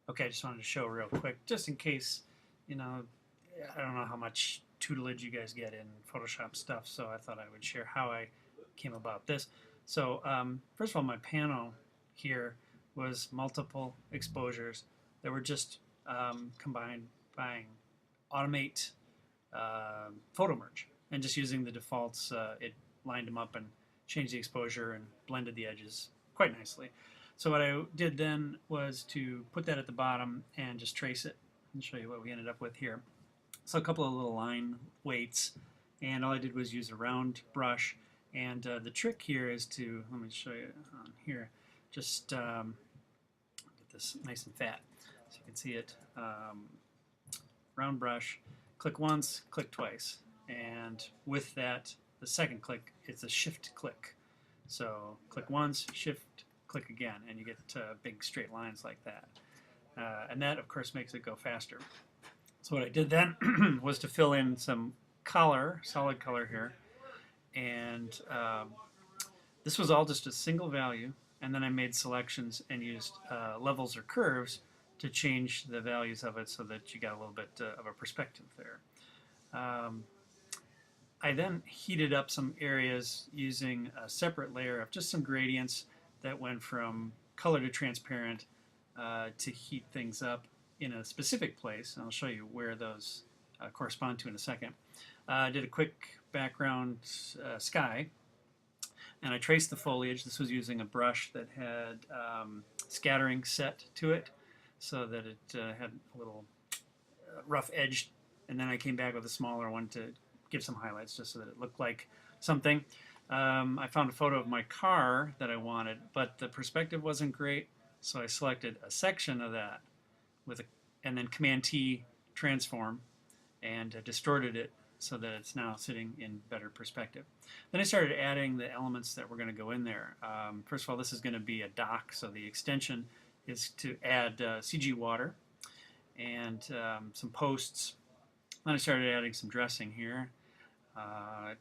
Okay, I just wanted to show real quick, just in case, you know, I don't know how much tutelage you guys get in Photoshop stuff, so I thought I would share how I came about this. So first of all, my panel here was multiple exposures that were just combined by automate photo merge, and just using the defaults, it lined them up and changed the exposure and blended the edges quite nicely. So what I did then was to put that at the bottom and just trace it and show you what we ended up with here. So a couple of little line weights, and all I did was use a round brush. And the trick here is to, let me show you on here, just get this nice and fat so you can see it. Round brush, click once, click twice, and with that, the second click, it's a shift click. So click once, shift, click again, and you get big straight lines like that. And that, of course, makes it go faster. So what I did then was to fill in some color, solid color here, and this was all just a single value, and then I made selections and used levels or curves to change the values of it so that you got a little bit of a perspective there. I then heated up some areas using a separate layer of just some gradients that went from color to transparent to heat things up in a specific place. And I'll show you where those correspond to in a second. I did a quick background sky, and I traced the foliage. This was using a brush that had scattering set to it so that it had a little rough edge, and then I came back with a smaller one to give some highlights just so that it looked like something. I found a photo of my car that I wanted, but the perspective wasn't great, so I selected a section of that with and then Command-T transform and distorted it so that it's now sitting in better perspective. Then I started adding the elements that were going to go in there. First of all, this is going to be a dock, so the extension is to add CG water and some posts. Then I started adding some dressing here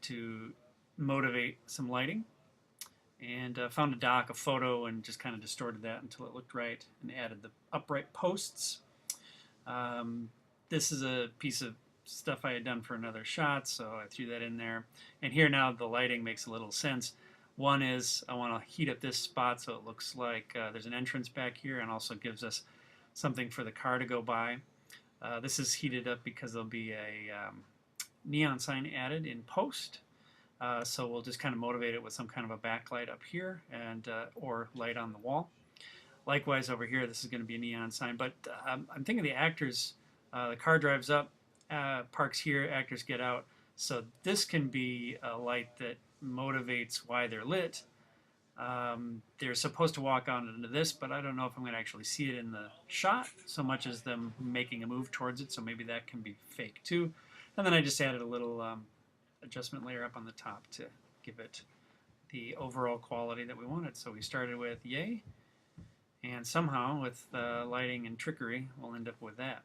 to motivate some lighting, and found a dock, a photo, and just kind of distorted that until it looked right, and added the upright posts. This is a piece of stuff I had done for another shot, so I threw that in there. And here now the lighting makes a little sense. One is I want to heat up this spot so it looks like there's an entrance back here, and also gives us something for the car to go by. This is heated up because there'll be a neon sign added in post. So we'll just kind of motivate it with some kind of a backlight up here and or light on the wall. Likewise over here, this is going to be a neon sign, but I'm thinking the actors, the car drives up, parks here, actors get out. So this can be a light that motivates why they're lit. They're supposed to walk on into this, but I don't know if I'm going to actually see it in the shot so much as them making a move towards it, so maybe that can be fake too. And then I just added a little adjustment layer up on the top to give it the overall quality that we wanted. So we started with yay, and somehow with lighting and trickery we'll end up with that.